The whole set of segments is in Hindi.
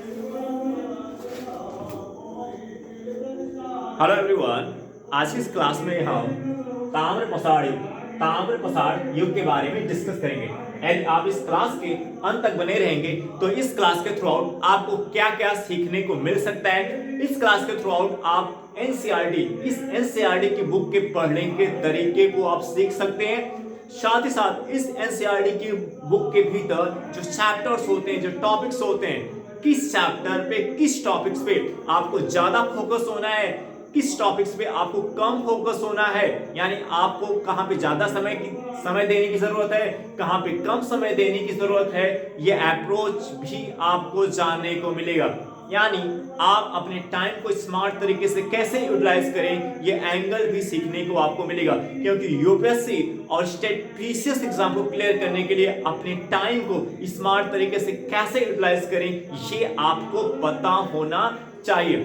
हेलो एवरीवन, आज की इस क्लास में हम ताम्रप्रसार युग के बारे में डिस्कस करेंगे। एंड आप इस क्लास के अंत तक बने रहेंगे तो इस क्लास के थ्रू आउट आपको क्या क्या सीखने को मिल सकता है। इस क्लास के थ्रू आउट आप एनसीईआरटी की बुक के पढ़ने के तरीके को आप सीख सकते हैं। साथ ही साथ इस एनसीईआरटी की बुक के भीतर जो चैप्टर्स होते हैं, जो टॉपिक्स होते हैं, किस चैप्टर पे, किस टॉपिक्स पे आपको ज्यादा फोकस होना है, किस टॉपिक्स पे आपको कम फोकस होना है, यानी आपको कहां पे ज्यादा समय देने की जरूरत है, कहां पे कम समय देने की जरूरत है, ये अप्रोच भी आपको जानने को मिलेगा। यानी आप अपने टाइम को स्मार्ट तरीके से कैसे यूटिलाइज करें, ये एंगल भी सीखने को आपको मिलेगा। क्योंकि यूपीएससी और स्टेट पीसीएस एग्जाम को क्लियर करने के लिए अपने टाइम को स्मार्ट तरीके से कैसे यूटिलाइज करें, ये आपको पता होना चाहिए।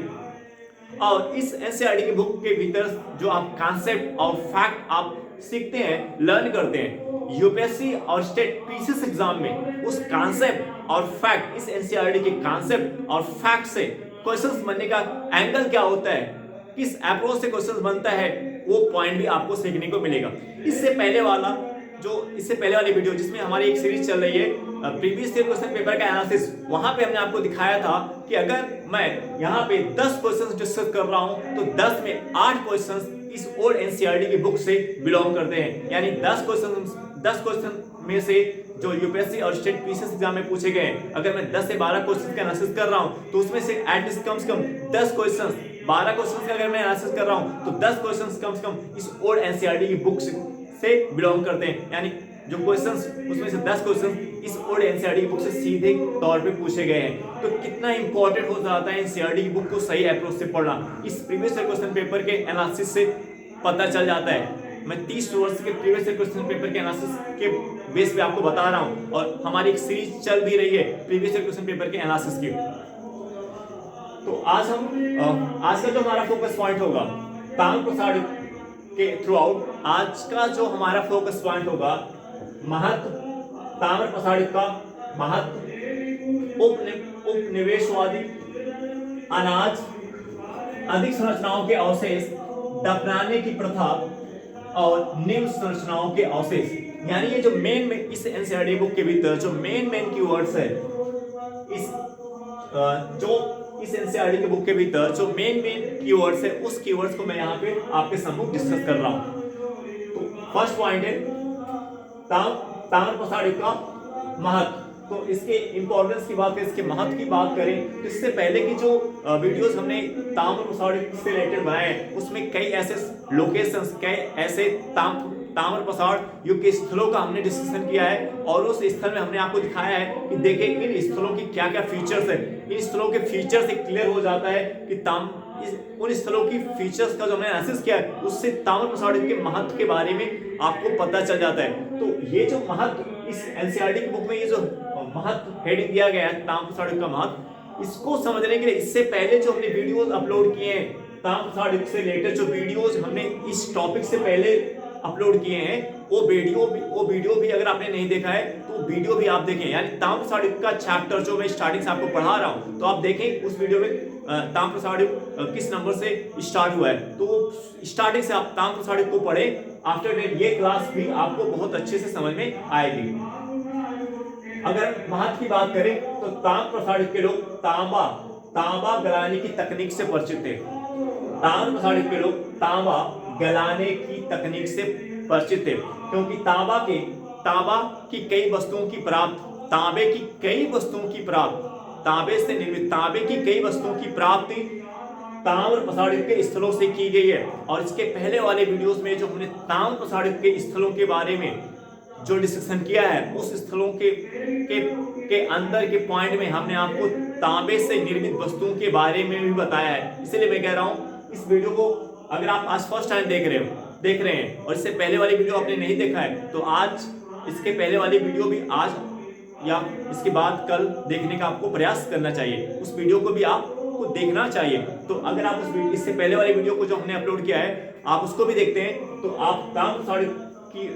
और इस एनसीईआरटी की बुक के भीतर जो आप कॉन्सेप्ट और फैक्ट आप सीखते हैं, लर्न करते हैं, यूपीएससी और स्टेट पीसीएस एग्जाम में उस कॉन्सेप्ट और फैक्ट, इस एनसीईआरटी के कॉन्सेप्ट और फैक्ट से क्वेश्चंस बनने का एंगल क्या होता है, किस अप्रोच से क्वेश्चंस बनता है, वो पॉइंट भी आपको सीखने को मिलेगा। इससे पहले वाली वीडियो जिसमें हमारी एक सीरीज चल रही है प्रीवियस ईयर क्वेश्चन पेपर का एनालिसिस, वहां पे हमने आपको दिखाया था कि अगर मैं यहाँ पे 10 क्वेश्चंस डिस्कस कर रहा हूं तो 10 में 8 क्वेश्चंस इस ओल्ड एनसीईआरटी की बुक से बिलोंग करते हैं। यानी 10 क्वेश्चन में से जो यूपीएससी और स्टेट पीसीएस एग्जाम में पूछे गए हैं, अगर मैं 10 से 12 क्वेश्चन का एनालिसिस कर रहा हूं तो उसमें से एटलीस्ट कम से कम 10 क्वेश्चन, 12 क्वेश्चन का अगर मैं एनालिसिस कर रहा हूं तो 10 क्वेश्चन कम से कम इस ओल्ड एनसीईआरटी की बुक से बिलोंग करते हैं। यानी जो क्वेश्चंस, उसमें से 10 क्वेश्चन इस ओल्ड एनसीईआरटी की बुक से सीधे तौर पे पूछे गए हैं। तो कितना इंपॉर्टेंट हो जाता है एनसीईआरटी की बुक को सही अप्रोच से पढ़ना, इस प्रीवियस ईयर क्वेश्चन पेपर के एनालिसिस से पता चल जाता है। मैं 30 वर्ष के प्रीवियस ईयर क्वेश्चन पेपर के एनालिसिस के बेस पे आपको बता रहा हूं, और हमारी एक सीरीज चल भी रही है प्रीवियस ईयर क्वेश्चन पेपर के एनालिसिस की। तो आज का जो हमारा फोकस पॉइंट होगा ताम्रप्रसार के थ्रू आउट, आज का जो हमारा फोकस पॉइंट होगा महत्व, ताम्रप्रसार का महत्व, उपनिवेशवादी अनाज, अधिक संरचनाओं के अवशेष, दफनाने की प्रथा और निम्न संरचनाओं के अवशेष। यानी ये जो मेन में इस एनसीईआरटी बुक के भीतर जो मेन कीवर्ड्स है, इस एनसीईआरटी की बुक के भीतर जो मेन कीवर्ड्स है, उस कीवर्ड्स को मैं यहाँ पे आपके सम्मुख डिस्कस कर रहा हूँ। तो फर्स्ट पॉइंट है ताम्रप्रसार का महत्व। तो इसके इंपॉर्टेंस की बात करें, इसके महत्व की बात करें, तो इससे पहले की जो वीडियोस हमने ताम्रप्रसार से रिलेटेड बनाए हैं, उसमें कई ऐसे लोकेशंस, कई ऐसे ताम्रप्रसार युग के स्थलों का हमने डिस्कशन किया है, और उस स्थल में हमने आपको दिखाया है कि देखिए इन स्थलों की क्या क्या फीचर्स है। इन स्थलों के फीचर से क्लियर हो जाता है कि उन स्थलों की फीचर्स का जो हमने एनालिसिस किया है, उससे ताम्रप्रसार के महत्व के बारे में आपको पता चल जाता है। तो ये जो महत्व, इस एनसीईआरटी की बुक में ये जो महत्व हेडिंग दिया गया है ताम्रप्रसार का महत्व, इसको समझने के लिए इससे पहले जो हमने वीडियोस अपलोड किए हैं, ताम्रप्रसार से रिलेटेड जो वीडियोस हमने इस टॉपिक से पहले अपलोड किए हैं, वो वीडियो भी अगर आपने नहीं देखा है तो वीडियो भी आप देखें। यानी ताम्रप्रसार का चैप्टर जो मैं स्टार्टिंग से आपको पढ़ा रहा हूं, तो आप देखें उस वीडियो में ताम्रप्रसार किस नंबर से स्टार्ट हुआ है, तो स्टार्टिंग से आप ताम्रप्रसार को पढ़ें। आफ्टर दैट ये क्लास भी आपको बहुत अच्छे से समझ में आएगी। अगर महत्व की बात करें तो ताम्रप्रसार के लोग तांबा गलाने की तकनीक से परिचित थे। ताम्रप्रसार के लोग तांबा गलाने की तकनीक से परिचित थे, क्योंकि तांबे से निर्मित तांबे की कई वस्तुओं की प्राप्ति ताम्रप्रसार के स्थलों से की गई है। और इसके पहले वाले वीडियोस में जो हमने ताम्रप्रसार के स्थलों के बारे में जो डिस्कशन किया है, उस स्थलों के अंदर के पॉइंट में हमने आपको तांबे से निर्मित वस्तुओं के बारे में भी बताया है। इसलिए मैं कह रहा हूं इस वीडियो को अगर आप आज फर्स्ट टाइम देख रहे हैं और इससे पहले वाली वीडियो आपने नहीं देखा है, तो आज इसके पहले वाली वीडियो भी आज या इसके बाद कल देखने का आपको प्रयास करना चाहिए। उस वीडियो को भी आपको देखना चाहिए। तो अगर आप इससे पहले वाली वीडियो को जो हमने अपलोड किया है आप उसको भी देखते हैं, तो आप ताम्रप्रसार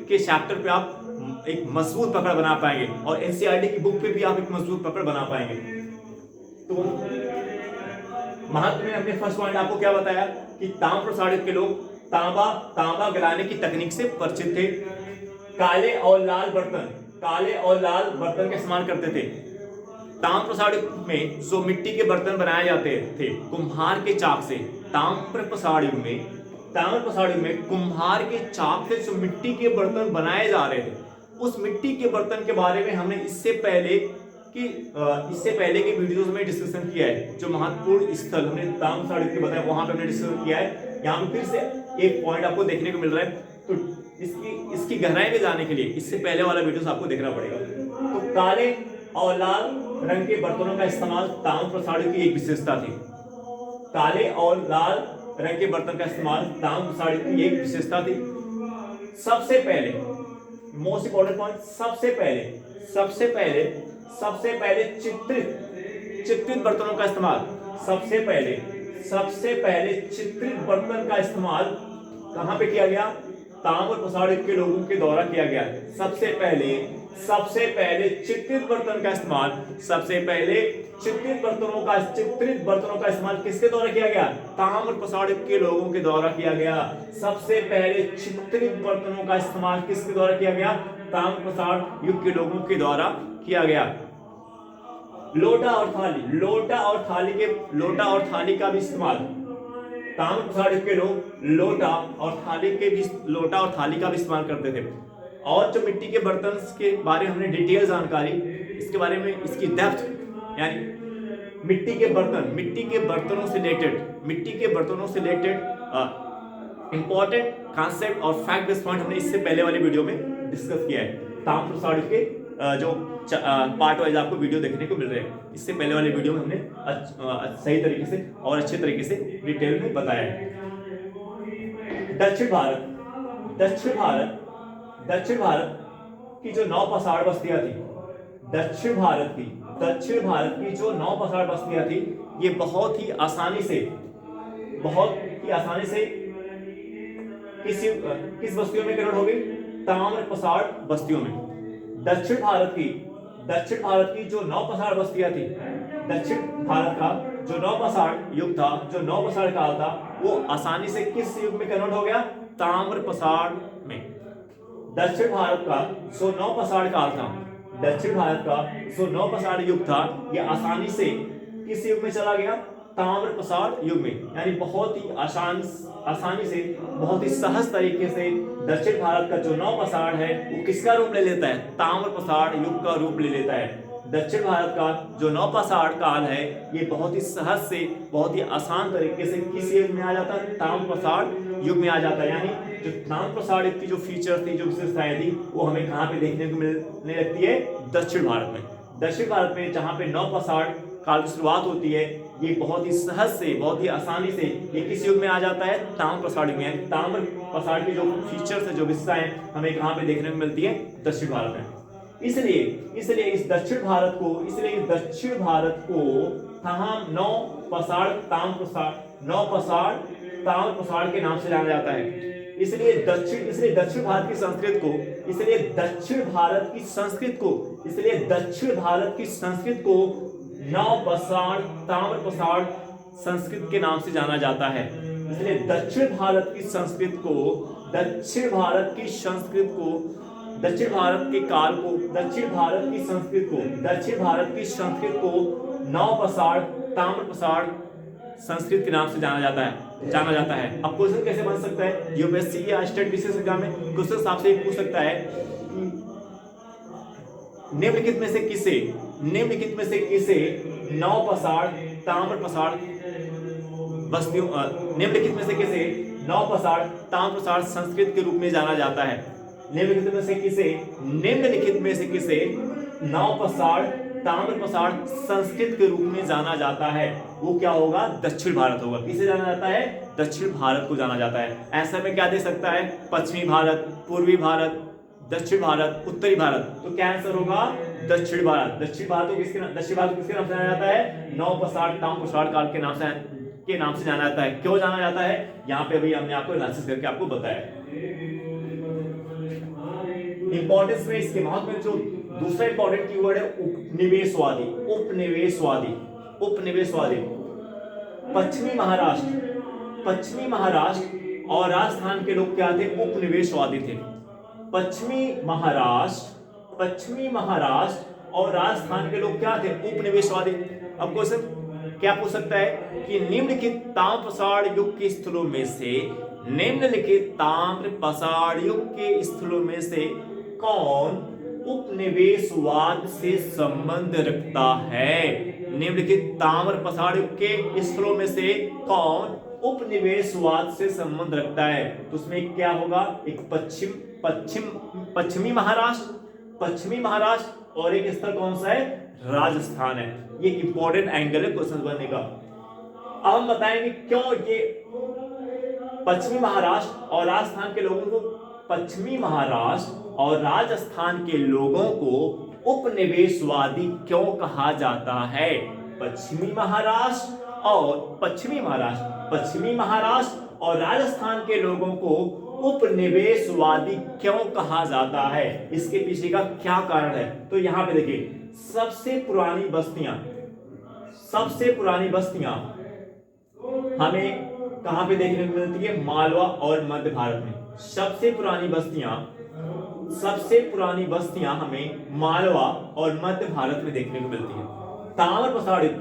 के चैप्टर पे आप एक मजबूत पकड़ बना पाएंगे और एनसीईआरटी की बुक पे भी आप एक मजबूत पकड़ बना पाएंगे। तो महत्व में हमने फर्स्ट पॉइंट आपको क्या बताया कि ताम्र प्रसारित के लोग तांबा गलाने की तकनीक से परिचित थे। काले और लाल बर्तन का इस्तेमाल करते थे। ताम्र प्रसारित में जो मिट्टी के बर्तन बनाए जाते थे कुम्हार के चाक से, ताम्र प्रसारित में कुम्हार के चाक से जो मिट्टी के बर्तन बनाए जा रहे थे, उस मिट्टी के बर्तन के बारे में हमने इससे पहले के वीडियोस में डिस्कशन किया है। जो महत्वपूर्ण स्थल हमने ताम्र प्रसारित के बताया वहां पे हमने डिस्कशन किया है। यहाँ पे फिर से एक पॉइंट आपको देखने को मिल रहा है, तो इसकी गहराई में जाने के लिए इससे पहले वाला वीडियोस आपको देखना पड़ेगा। तो काले और लाल रंग के बर्तनों का इस्तेमाल ताम्र प्रसारित की एक विशेषता थी। काले और लाल रंग के बर्तन का इस्तेमाल ताम्र प्रसारित की एक विशेषता थी। सबसे पहले मोस्ट इंपॉर्टेंट पॉइंट, सबसे पहले चित्रित बर्तनों का इस्तेमाल, सबसे पहले चित्रित बर्तन का इस्तेमाल कहां पे किया गया? ताम्र प्रसारित के लोगों के द्वारा किया गया। सबसे पहले चित्रित बर्तन का इस्तेमाल, चित्रित बर्तनों का इस्तेमाल किसके द्वारा किया गया? ताम्र प्रसारित के लोगों के द्वारा किया गया। सबसे पहले चित्रित बर्तनों का इस्तेमाल किसके द्वारा किया गया? ताम्र प्रसारित युग के लोगों के द्वारा किया गया। लोटा और थाली का भी इस्तेमाल, ताम्र प्रसारित के लोग लोटा और थाली का भी इस्तेमाल करते थे। और जो मिट्टी के बर्तन के बारे में हमने डिटेल जानकारी, इसके बारे में इसकी डेप्थ, यानी मिट्टी के बर्तनों से रिलेटेड इंपॉर्टेंट कॉन्सेप्ट और फैक्ट बेस्ड पॉइंट हमने इससे पहले वाले वीडियो में डिस्कस किया है। ताम्र प्रसारित के जो पार्ट वाइज आपको वीडियो देखने को मिल रहे हैं, इससे पहले वाले वीडियो में हमने सही तरीके से और अच्छे तरीके से डिटेल में बताया है। दक्षिण भारत की जो 9 पसाड़ बस्तियां थी, दक्षिण भारत की जो 9 पसाड़ बस्तियां थी, ये बहुत ही आसानी से किस बस्तियों में कन्वर्ट हो गई? ताम्र प्रसाड़ बस्तियों में। दक्षिण भारत की जो 9 पसाड़ बस्तियां थी, दक्षिण भारत का जो 9 पसाड़ युग था, जो 9 पसाड़ काल था, वो आसानी से किस युग में कन्वर्ट हो गया? ताम्र प्रसाड़ में। दक्षिण भारत का जो 9 पसाड़ काल था, दक्षिण भारत का जो 9 पसाड़ युग था, ये आसानी से किस युग में चला गया? ताम्र प्रसाड़ युग में। यानी बहुत ही आसानी से, बहुत ही सहज तरीके से दक्षिण भारत का जो 9 पसाड़ है वो किसका रूप ले लेता है? ताम्र प्रसाड़ युग का रूप ले लेता है। दक्षिण भारत का जो 9 पसाड़ काल है, ये बहुत ही सहज से, बहुत ही आसान तरीके से किस युग में आ जाता है? ताम्र प्रसाड़ युग में आ जाता है। यानी जो ताम्र प्रसाड़ की जो फीचर थी, जो विशेषताएं थी, वो हमें कहाँ पे देखने को मिलने लगती है? दक्षिण भारत में। दक्षिण भारत में जहाँ पे 9 पसाड़ काल की शुरुआत होती है, ये बहुत ही सहज से, बहुत ही आसानी से ये किस युग में आ जाता है? ताम्र प्रसाड़ युग में। ताम्र प्रसाड़ की जो फीचर्स है, जो विशेषताएं हमें कहाँ पे देखने को मिलती है? दक्षिण भारत में। इसलिए इस दक्षिण भारत को तमाम 9 पसाड़ ताम्र प्रसाड़ के नाम से जाना जाता है। इसलिए दक्षिण भारत की संस्कृत को 9 पसाड़ ताम्र प्रसाड़ संस्कृत के नाम से जाना जाता है। इसलिए दक्षिण भारत की संस्कृत को, दक्षिण भारत की संस्कृत को 9 पसाड़ ताम्र प्रसाड़ संस्कृत के नाम से जाना जाता है। अब क्वेश्चन कैसे बन सकता है? यूपीएससी या स्टेट बीसीएस एग्जाम में क्वेश्चन आपसे पूछ सकता है, निम्नलिखित में से किसे 9 पसाड़ ताम्र प्रसाड़ बस्तियों, निम्नलिखित में से किसे 9 पसाड़ ताम्र प्रसाड़ संस्कृत के रूप में जाना जाता है? निम्नलिखित में से किसे 9 पसाड़ ताम्र प्रसाड़ संस्कृत के रूप में जाना जाता है? वो क्या होगा? दक्षिण भारत होगा। किसे जाना जाता है? दक्षिण भारत को जाना जाता है। ऐसा में क्या दे सकता है? पश्चिमी भारत, पूर्वी भारत, दक्षिण भारत, उत्तरी भारत। तो क्या आंसर होगा? दक्षिण भारत। दक्षिण भारत को किसके नाम से जाना जाता है? 9 पसाड़ ताम्र प्रसाड़ काल के नाम से जाना जाता है। क्यों जाना जाता है? यहाँ पे अभी हमने आपको एनालिसिस करके आपको बताया। इंपॉर्टेंस में, इसके महत्व में जो दूसरा इंपॉर्टेंट कीवर्ड है उपनिवेशवादी। उपनिवेशवादी। पश्चिमी महाराष्ट्र और राजस्थान के लोग क्या थे? उपनिवेशवादी थे। पश्चिमी महाराष्ट्र और राजस्थान के लोग क्या थे? उपनिवेशवादी। अब क्वेश्चन क्या पूछ सकता है कि निम्नलिखित ताम्र प्रसार युग के स्थलों में से कौन उपनिवेशवाद से संबंध रखता है? निम्नलिखित ताम्र प्रसार युग के स्थलों में से कौन उपनिवेशवाद से संबंध रखता है? तो उसमें क्या होगा? एक पश्चिमी महाराष्ट्र और एक स्थल कौन सा है? राजस्थान है। ये इंपॉर्टेंट एंगल है क्वेश्चन बनने का। अब हम बताएंगे क्यों ये पश्चिमी महाराष्ट्र और राजस्थान के लोगों को उपनिवेशवादी क्यों कहा जाता है? पश्चिमी महाराष्ट्र और राजस्थान के लोगों को उपनिवेशवादी क्यों कहा जाता है? इसके पीछे का क्या कारण है? तो यहां पे देखिए, सबसे पुरानी बस्तियां हमें कहां पे देखने को मिलती है? मालवा और मध्य भारत में। सबसे पुरानी बस्तियां हमें मालवा और मध्य भारत में देखने को मिलती है। ताम्र प्रसार युग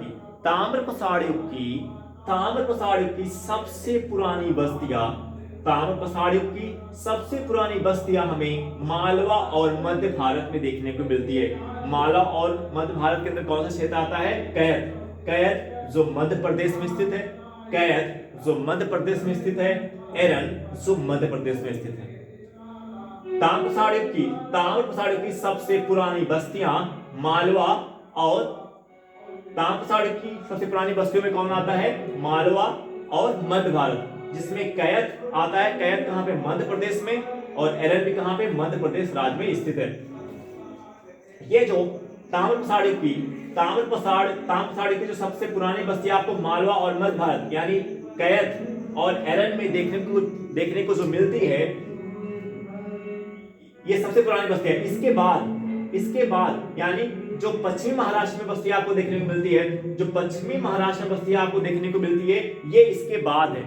की सबसे पुरानी बस्तियां हमें मालवा और मध्य भारत में देखने को मिलती है। मालवा और मध्य भारत के अंदर कौन सा क्षेत्र आता है? कैथ जो मध्य प्रदेश में स्थित है, एरन जो मध्य प्रदेश में स्थित है। ताम्र प्रसार युग की सबसे पुरानी बस्तियां मालवा और ताम्र प्रसार युग की सबसे पुरानी बस्तियों में कौन आता है? मालवा और मध्य भारत, जिसमें कैथ आता है। कैथ कहां पे? मध्य प्रदेश में। और एरन भी कहां पे? मध्य प्रदेश राज्य में स्थित है। ये जो ताम्र प्रसार युग की जो सबसे पुरानी बस्तियां आपको मालवा और मध्य भारत यानी कैथ और एरन में देखने को जो मिलती है, ये सबसे पुरानी बस्तियां। इसके बाद यानी जो पश्चिमी महाराष्ट्र में बस्तियां आपको देखने को मिलती है, ये इसके बाद है,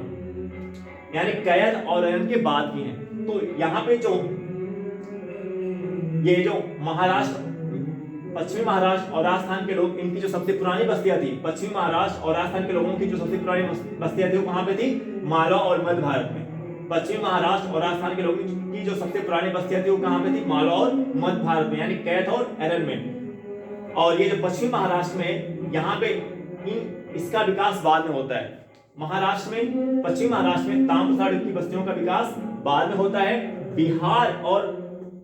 यानी कैथ और एरन के बाद की है। तो यहाँ पे ये जो पश्चिमी महाराष्ट्र और राजस्थान के लोग, इनकी जो सबसे पुरानी बस्तियां थी, पश्चिमी महाराष्ट्र और राजस्थान के लोगों की जो सबसे पुरानी बस्तियां थी वो कहां पे थी? मालवा और मध्य भारत में। पश्चिमी महाराष्ट्र और राजस्थान के लोगों की जो सबसे पुरानी बस्तियां थी वो कहां पे थी? मालवा और मध्य भारत में, यानी कैथ और एरन में। और ये जो पश्चिमी महाराष्ट्र में, यहाँ पे इसका विकास बाद में होता है। पश्चिमी महाराष्ट्र में ताम्र प्रसार युग की बस्तियों का विकास बाद में होता है। बिहार और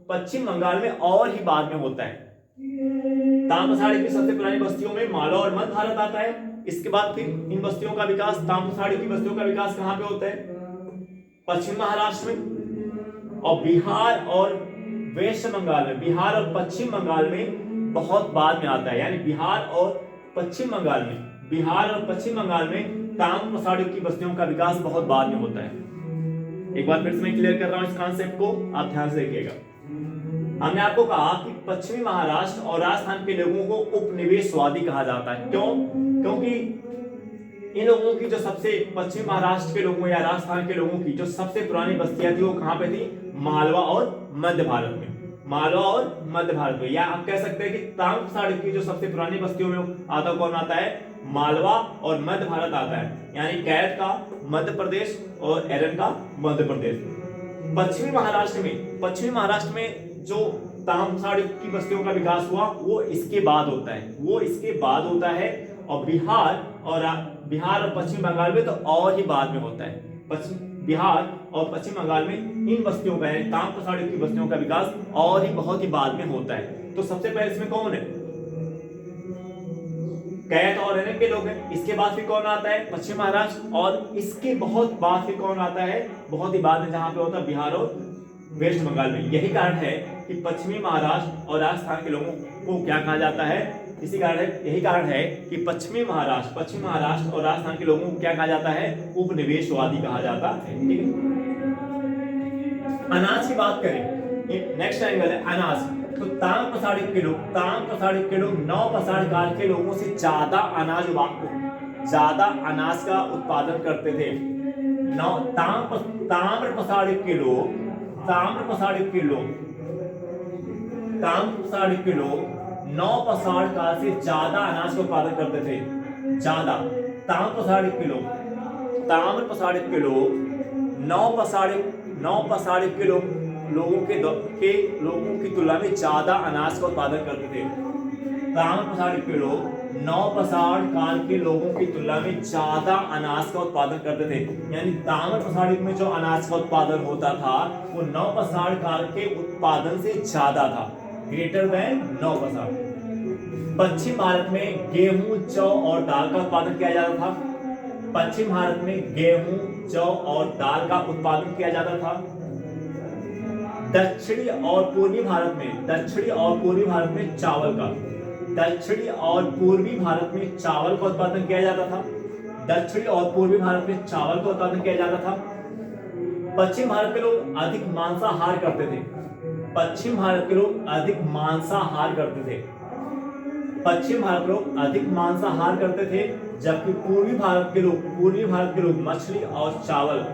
पश्चिम बंगाल में और ही बाद में होता है। ताम्र प्रसार युग की सबसे पुरानी बस्तियों में मालवा और मध्य भारत आता है। इसके बाद फिर इन बस्तियों का विकास, ताम्र प्रसार युग की बस्तियों का विकास कहां पे होता है? पश्चिम महाराष्ट्र में। और बिहार और पश्चिम बंगाल में बहुत बाद में आता है, यानी बिहार और पश्चिम बंगाल में ताम्र प्रसार युग की बस्तियों का विकास बहुत बाद में होता है। एक बार फिर से मैं क्लियर कर रहा हूं इस कॉन्सेप्ट को, आप ध्यान से देखिएगा। हमने आपको कहा कि पश्चिमी महाराष्ट्र और राजस्थान के लोगों को उपनिवेशवादी कहा जाता है। क्यों? क्योंकि इन लोगों की जो सबसे पश्चिमी महाराष्ट्र के लोगों या राजस्थान के लोगों की जो सबसे पुरानी बस्तियां थी वो कहां पे थी? मालवा और मध्य भारत में। या आप कह सकते हैं कि ताम्र प्रसार युग की जो सबसे पुरानी बस्तियों में कौन आता है? मालवा और मध्य भारत आता है, यानी कैथ का मध्य प्रदेश और एरन का मध्य प्रदेश। पश्चिमी महाराष्ट्र में जो ताम्र प्रसार युग की बस्तियों का विकास हुआ वो इसके बाद होता है। और बिहार और पश्चिम बंगाल में तो और ही बाद में होता है। बिहार और पश्चिम बंगाल में इन बस्तियों का, ताम्र प्रसार युग की बस्तियों का विकास और ही बहुत ही बाद में होता है। तो सबसे पहले इसमें कौन है? कैथ और एरन के लोग हैं। इसके बाद फिर कौन आता है? पश्चिम महाराष्ट्र। और इसके बहुत बाद फिर कौन आता है? बहुत ही बाद में, जहां पे होता है बिहार और वेस्ट बंगाल में। यही कारण है कि पश्चिमी महाराष्ट्र और राजस्थान के लोगों को क्या कहा जाता है? यही कारण है कि पश्चिमी महाराष्ट्र और राजस्थान के लोगों को क्या कहा जाता है? उपनिवेशवादी कहा जाता है। ठीक है। अनाज की बात करें, नेक्स्ट एंगल है अनाज। तो ताम्र प्रसारित के लोग नव प्रसार काल के लोगों से ज्यादा अनाज का उत्पादन करते थे। ताम्र प्रसारित के लोग नव प्रसार काल से ज्यादा अनाज का उत्पादन करते थे। ज्यादा ताम्र प्रसारित के लोग नव प्रसारित के लोगों की तुलना में ज्यादा अनाज का उत्पादन करते थे। ताम्र प्रसारित के लोग नव प्रसार काल के लोगों की तुलना में ज्यादा अनाज का उत्पादन करते थे। यानी ताम्र प्रसारित में जो अनाज का उत्पादन होता था वो नव प्रसार काल के उत्पादन से ज्यादा था, ग्रेटर देन नव प्रसार। पश्चिम भारत में गेहूं, जौ और दाल का उत्पादन किया जाता था। पश्चिम भारत में गेहूं, जौ और दाल का उत्पादन किया जाता था। दक्षिणी और पूर्वी भारत में चावल का उत्पादन किया जाता था। पश्चिम भारत के लोग अधिक मांसाहार करते थे। जबकि पूर्वी भारत के लोग मछली और चावल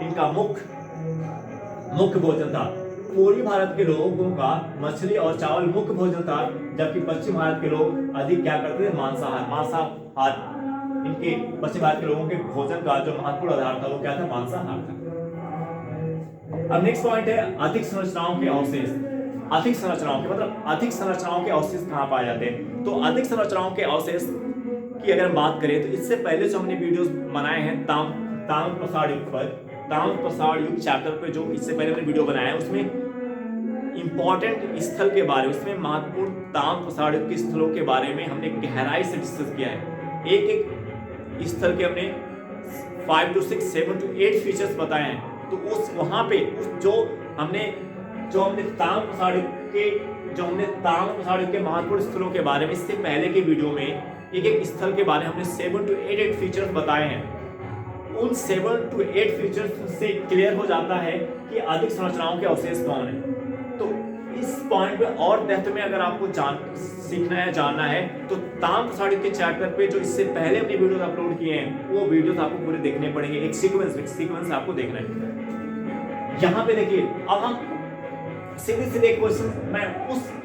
इनका मुख्य भोजन था। पूर्वी भारत के लोगों का मछली और चावल मुख्य भोजन था, जबकि पश्चिम भारत के लोग अधिक क्या करते थे, मांसाहार। इनके पश्चिम भारत के लोगों के भोजन का जो महत्वपूर्ण आधार था वो क्या था, मांसाहार था। अब नेक्स्ट पॉइंट है अधिक संरचनाओं के अवशेष। अधिक संरचनाओं के अवशेष कहाँ पाए जाते हैं? तो अधिक संरचनाओं के अवशेष की अगर हम बात करें तो इससे पहले जो हमने वीडियोस बनाए हैं ताम्र प्रसार युग चैप्टर पे, जो इससे पहले हमने वीडियो बनाया है उसमें इंपॉर्टेंट स्थल के बारे में, उसमें महत्वपूर्ण ताम्र प्रसार युग के स्थलों के बारे में हमने गहराई से डिस्कस किया है। एक स्थल के हमने 5 to 6, 7 to 8 फीचर्स बताए हैं। तो वहां पे जो हमने ताम्र प्रसार युग के महत्वपूर्ण स्थलों के बारे में इससे पहले के वीडियो में एक स्थल के बारे में हमने 7 to 8 फीचर्स बताए हैं। उन 7 to 8 फीचर्स से क्लियर हो जाता है कि अधिक संरचनाओं के अवशेष कौन है। तो इस पॉइंट पे और डेप्थ में अगर आपको सीखना है, जानना है, तो ताम्र प्रसार युग के चैप्टर पे जो इससे पहले हमने वीडियोस अपलोड किए हैं वो वीडियोस आपको पूरे देखने पड़ेंगे। एक सीक्वेंस आपको देखना है। यहाँ पे देखिए, अब हम सीधे क्वेश्चन मैं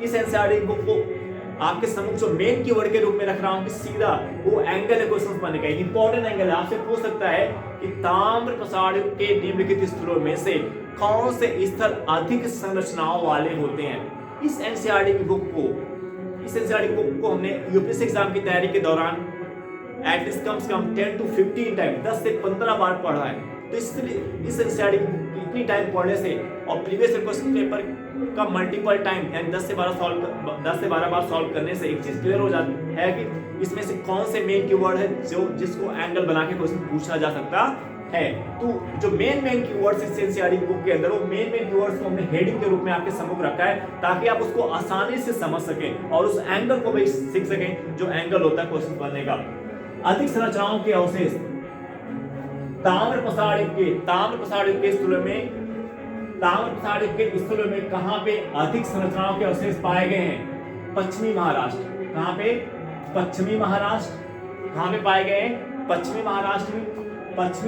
इस एनसीईआरटी बुक को आपके सम्मुख जो मेन कीवर्ड के रूप में रख रहा हूं कि सीधा वो एंगल है क्वेश्चन बनने का, इंपॉर्टेंट एंगल है। आपसे पूछ सकता है कि ताम्र प्रसार युग के निम्नलिखित स्थलों में से कौन से स्थल अधिक संरचनाओं वाले होते हैं। इस एनसीईआरटी की बुक को हमने यूपीएससी एग्जाम की तैयारी के दौरान एटलीस्ट कम से कम 10 to 15 टाइम 10 से 15 बार पढ़ा है। तो इसलिए इस एनसीईआरटी इतनी टाइम पढ़ने से और प्रीवियस क्वेश्चन पेपर का मल्टीपल टाइम यानी 10 से 12 बार सॉल्व करने से एक चीज क्लियर हो जाती है कि इसमें से कौन से मेन कीवर्ड है जिसको एंगल बना के क्वेश्चन पूछा जा सकता है। तो जो मेन कीवर्ड्स इस एनसीईआरटी बुक के अंदर, वो मेन कीवर्ड्स को हमने हेडिंग के रूप में आपके सम्मुख रखा है ताकि आप उसको आसानी से समझ सकें और उस एंगल को भी सीख सकें जो एंगल होता है क्वेश्चन बनने का। अधिक संरचनाओं के अवशेष ताम्र प्रसार युग के स्थलों में कहां पे अधिक संरचनाओं के अवशेष पाए गए हैं? पश्चिमी महाराष्ट्र। कहां पे? पश्चिमी महाराष्ट्र। कहां पे पाए गए हैं? पश्चिमी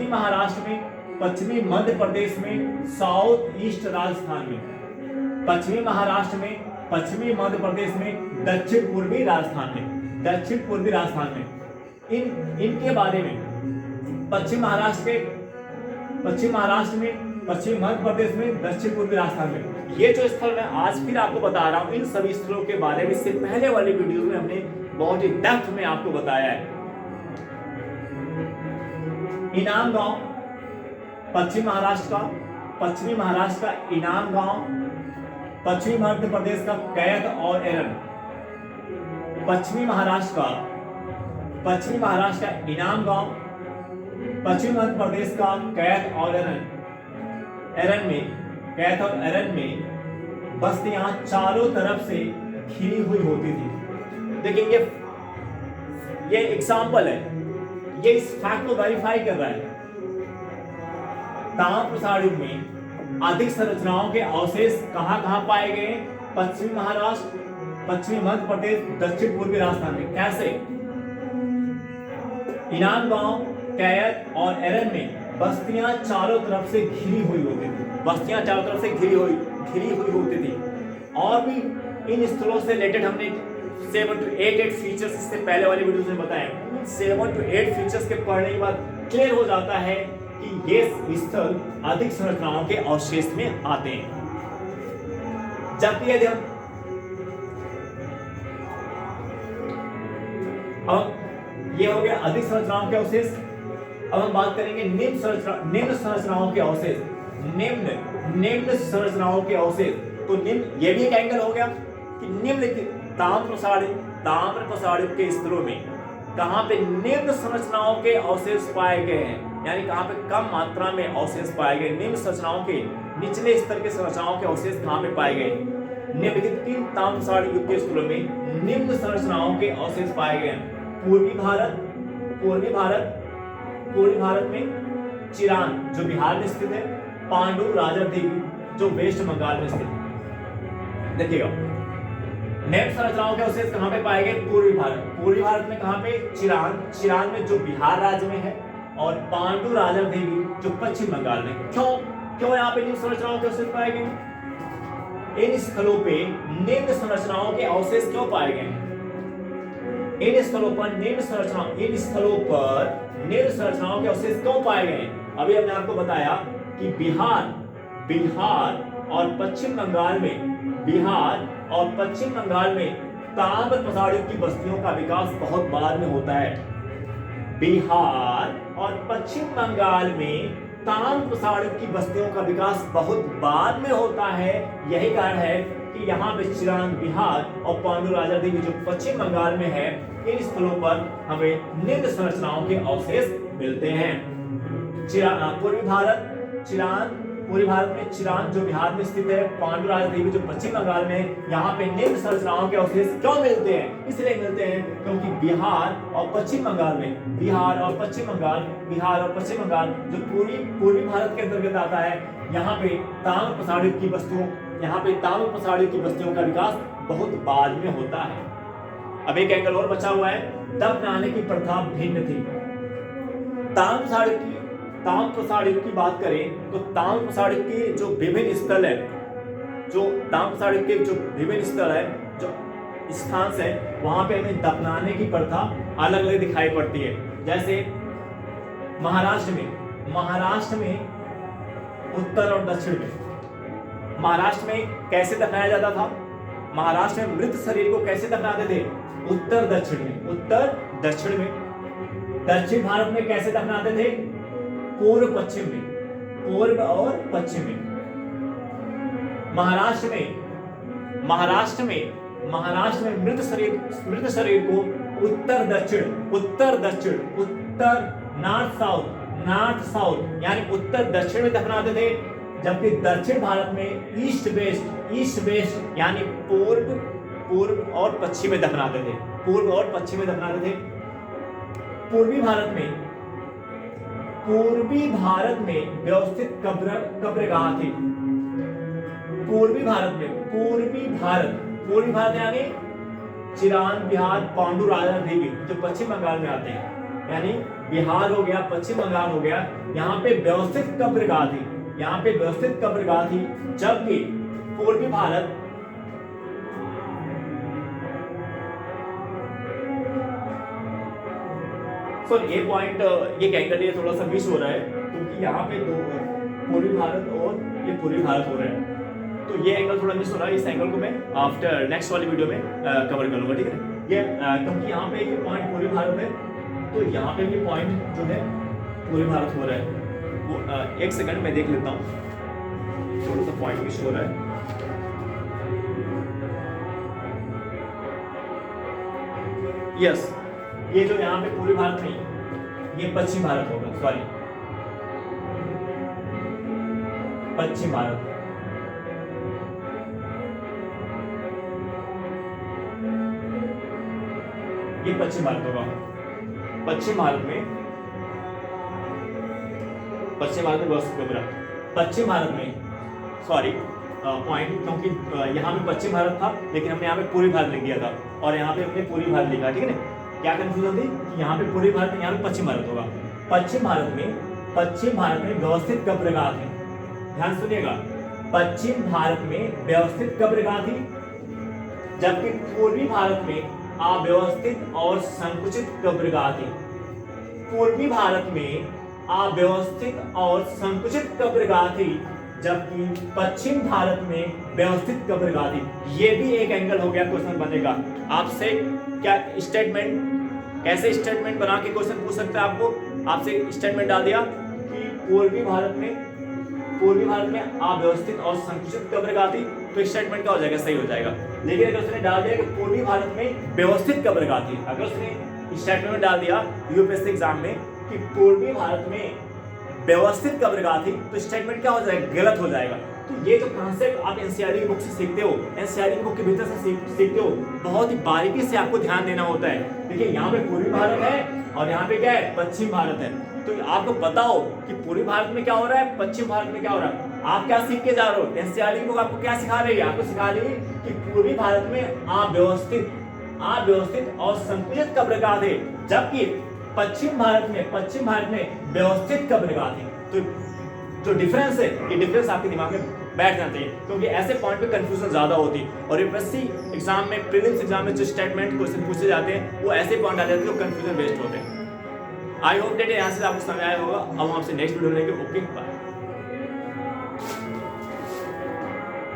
महाराष्ट्र में, पश्चिमी मध्य प्रदेश में, साउथ ईस्ट राजस्थान में। पश्चिमी महाराष्ट्र में, पश्चिमी मध्य प्रदेश में, दक्षिण पूर्वी राजस्थान में। इनके बारे में पश्चिम महाराष्ट्र में, पश्चिम मध्य प्रदेश में, दक्षिण पूर्वी राजस्थान में। ये जो स्थल मैं आज फिर आपको बता रहा हूं, इन सभी स्थलों के बारे में इससे पहले वाली वीडियो में हमने बहुत ही डेप्थ में आपको बताया है। इनाम गांव पश्चिमी महाराष्ट्र का इनाम गांव, पश्चिमी मध्य प्रदेश का कैथ और एरन। पश्चिमी महाराष्ट्र का इनाम गांव, पश्चिमी मध्य प्रदेश का कैथ और एरन में बस्तियां चारों तरफ से घिरी हुई होती थी। देखिए ये एग्जाम्पल है, ये इस फैक्ट को वेरीफाई कर रहा है। ताम्र प्रसार युग में अधिक संरचनाओं के अवशेष कहां पाए गए? पश्चिमी महाराष्ट्र, पश्चिमी मध्य प्रदेश, दक्षिण पूर्वी राजस्थान में। कैसे? ईनाम गांव, कैयत और एरन में बस्तियां चारों तरफ से घिरी हुई होती थी, बस्तियां चारों तरफ से घिरी हुई होती थी। और भी इन स्थलों से रिलेटेड हमने 7 to 8 फीचर्स इससे पहले वाली वीडियो में बताए। 7 to 8 फीचर्स के पढ़ने के बाद क्लियर हो जाता है कि ये स्थल अधिक संरचनाओं के अवशेष में आते हैं। जबकि यदि हम ये हो गया अधिक संरचनाओं के अवशेष। अब हम बात करेंगे निम्न संरचनाओं के अवशेष। निम्न संरचनाओं के अवशेष, तो निम्न ये भी एक एंगल हो गया कि निम्नलिखित ताम्र प्रसारित के स्थलों में कहां पे निम्न संरचनाओं के अवशेष पाए गए हैं, यानी कहां पे कम मात्रा में अवशेष पाए गए। निम्न संरचनाओं के निचले स्तर के संरचनाओं के अवशेष कहां पे पाए गए? निम्नलिखित 3 ताम्र प्रसारित युग के स्थलों में निम्न संरचनाओं के अवशेष पाए गए हैं। पूर्वी भारत में चिरान जो बिहार में स्थित है, पांडु राजा देवी जो वेस्ट बंगाल में स्थित है। देखिएगा निम्न संरचनाओं के अवशेष कहां पे पाए गए? पूर्वी भारत में कहां पे? चिरान में जो बिहार राज्य में है, और पांडु राजा देवी जो पश्चिम बंगाल में। क्यों यहाँ पे निम्न संरचनाओं के अवशेष पाए गए? इन स्थलों पे निम्न संरचनाओं के अवशेष क्यों पाए गए? इन स्थलों पर निम्न संरचनाओं के अवशेष क्यों पाए गए? अभी हमने आपको बताया कि बिहार और पश्चिम बंगाल में ताम्र प्रसारित की बस्तियों का विकास बहुत बाद में होता है। बिहार और पश्चिम बंगाल में ताम्र प्रसारित की बस्तियों का विकास बहुत बाद में होता है। यही कारण है कि यहाँ पे चिरान बिहार और पांडु राजा देवी जो पश्चिम बंगाल में है, इन स्थलों पर हमें निम्न संरचनाओं के अवशेष मिलते हैं। पूर्वी भारत में चिरान जो बिहार में स्थित है, पांडु राजा देवी जो पश्चिम बंगाल में, यहाँ पे निम्न संरचनाओं के अवशेष क्यों मिलते हैं? इसलिए मिलते हैं क्योंकि बिहार और पश्चिम बंगाल जो पूर्वी भारत के अंतर्गत आता है, यहाँ पे ताम्र प्रसारित की बस्तियों का विकास बहुत बाद में होता है। अब एक एंगल और बचा हुआ है, दफनाने की प्रथा भिन्न थी। ताम्र प्रसारित की बात करें तो ताम्र प्रसारित के जो विभिन्न स्थल है, जो स्थान है, वहां पे हमें दफनाने की प्रथा अलग अलग दिखाई पड़ती है। जैसे महाराष्ट्र में उत्तर और दक्षिण में, महाराष्ट्र में कैसे दफनाया जाता था? महाराष्ट्र में मृत शरीर को कैसे दफनाते थे? उत्तर दक्षिण में। दक्षिण भारत में कैसे दफनाते थे? पूर्व और पश्चिम में। महाराष्ट्र में मृत शरीर को उत्तर नॉर्थ साउथ यानी उत्तर दक्षिण में दफनाते थे, जबकि दक्षिण भारत में ईस्ट वेस्ट यानी पूर्व और पश्चिम में दफनाते थे। पूर्वी भारत में व्यवस्थित कब्रगाह थी। पूर्वी भारत यानी चिरान बिहार पांडु राजा देवी जो पश्चिम बंगाल में आते हैं, यानी बिहार हो गया, पश्चिम बंगाल हो गया, यहाँ पे व्यवस्थित कब्रगाह थी। जबकि पूर्वी भारत ये पॉइंट, ये एंगल ये थोड़ा सा मिस हो रहा है, क्योंकि यहाँ पे दो पूर्वी भारत और ये पूर्वी भारत हो रहा है, तो ये एंगल थोड़ा मिस हो रहा है। इस एंगल को मैं आफ्टर नेक्स्ट वाली वीडियो में कवर कर लूंगा, ठीक है। ये क्योंकि यहाँ पे ये पॉइंट पूर्वी भारत है, तो यहाँ पे भी पॉइंट जो है पूर्वी भारत हो रहा है। वो एक सेकंड मैं देख लेता हूँ, थोड़ा सा पॉइंट मिस हो रहा है। यस, ये जो यहाँ पे पूर्वी भारत नहीं, ये पश्चिम भारत होगा, सॉरी पश्चिम भारत। ये पश्चिम भारत होगा। पश्चिम भारत में व्यवस्थित कब्र, पश्चिम भारत में सॉरी पॉइंट, क्योंकि यहाँ पे पश्चिम भारत था लेकिन हमने यहाँ पे पूर्वी भारत लिख दिया था और यहाँ पे हमने पूर्वी भारत लिखा, ठीक है ना। क्या कंफ्यूजन थी कि यहाँ पे पूर्वी भारत, यहाँ पे पश्चिम भारत होगा। पश्चिम भारत में व्यवस्थित कब्रगाह थी, ध्यान सुनिएगा, पश्चिम भारत में व्यवस्थित कब्रगाह थी, जबकि पूर्वी भारत में अव्यवस्थित और संकुचित कब्रगाह थी। पूर्वी भारत में अव्यवस्थित और संकुचित कब्रगाह थी, जबकि पश्चिम भारत में व्यवस्थित कब्रगाह थी। ये भी एक एंगल हो गया, क्वेश्चन बनेगा आपसे। क्या स्टेटमेंट, कैसे स्टेटमेंट बना के क्वेश्चन पूछ सकता है आपको। आपसे स्टेटमेंट डाल दिया कि पूर्वी भारत में अव्यवस्थित और संकुचित कब्रगाह थी, तो स्टेटमेंट क्या हो जाएगा, सही हो जाएगा। लेकिन अगर उसने डाल दिया कि पूर्वी भारत में व्यवस्थित कब्रगाह थी, अगर उसने स्टेटमेंट में डाल दिया यूपीएससी एग्जाम में कि पूर्वी भारत में व्यवस्थित कब्रगाह थी, तो स्टेटमेंट क्या हो जाएगा, गलत हो जाएगा। तो ये जो कॉन्सेप्ट आप एनसीईआरटी की बुक से सीखते हो, एनसीईआरटी की बुक के भीतर से सीखते हो, बहुत ही बारीकी से आपको ध्यान देना होता है। देखिए यहाँ पे पूर्वी भारत है और यहाँ पे क्या है, पश्चिम भारत है। तो आपको पता हो कि पूर्वी भारत में क्या हो रहा है, पश्चिम भारत में क्या हो रहा है। आप क्या सीख के जा रहे हो, एनसीईआरटी की बुक आपको क्या सिखा रही है, आपको सिखा रही है कि पूर्वी भारत में अव्यवस्थित और संकुचित कब्रगाह थे, जबकि पश्चिम भारत में व्यवस्थित कब्रगाह थी। तो जो डिफरेंस है, ये डिफरेंस आपके दिमाग में बैठ जाना चाहिए, क्योंकि ऐसे पॉइंट पे कंफ्यूजन ज्यादा होती है। और यूपीएससी एग्जाम में, प्रीलिम्स एग्जाम में जो स्टेटमेंट क्वेश्चन पूछे जाते हैं, वो ऐसे पॉइंट आ जाते हैं जो कंफ्यूजन बेस्ड होते हैं। आई होप डेट यहाँ से आपको समझ आया होगा। अब हम आपसे नेक्स्ट वीडियो लेंगे। Okay, bye.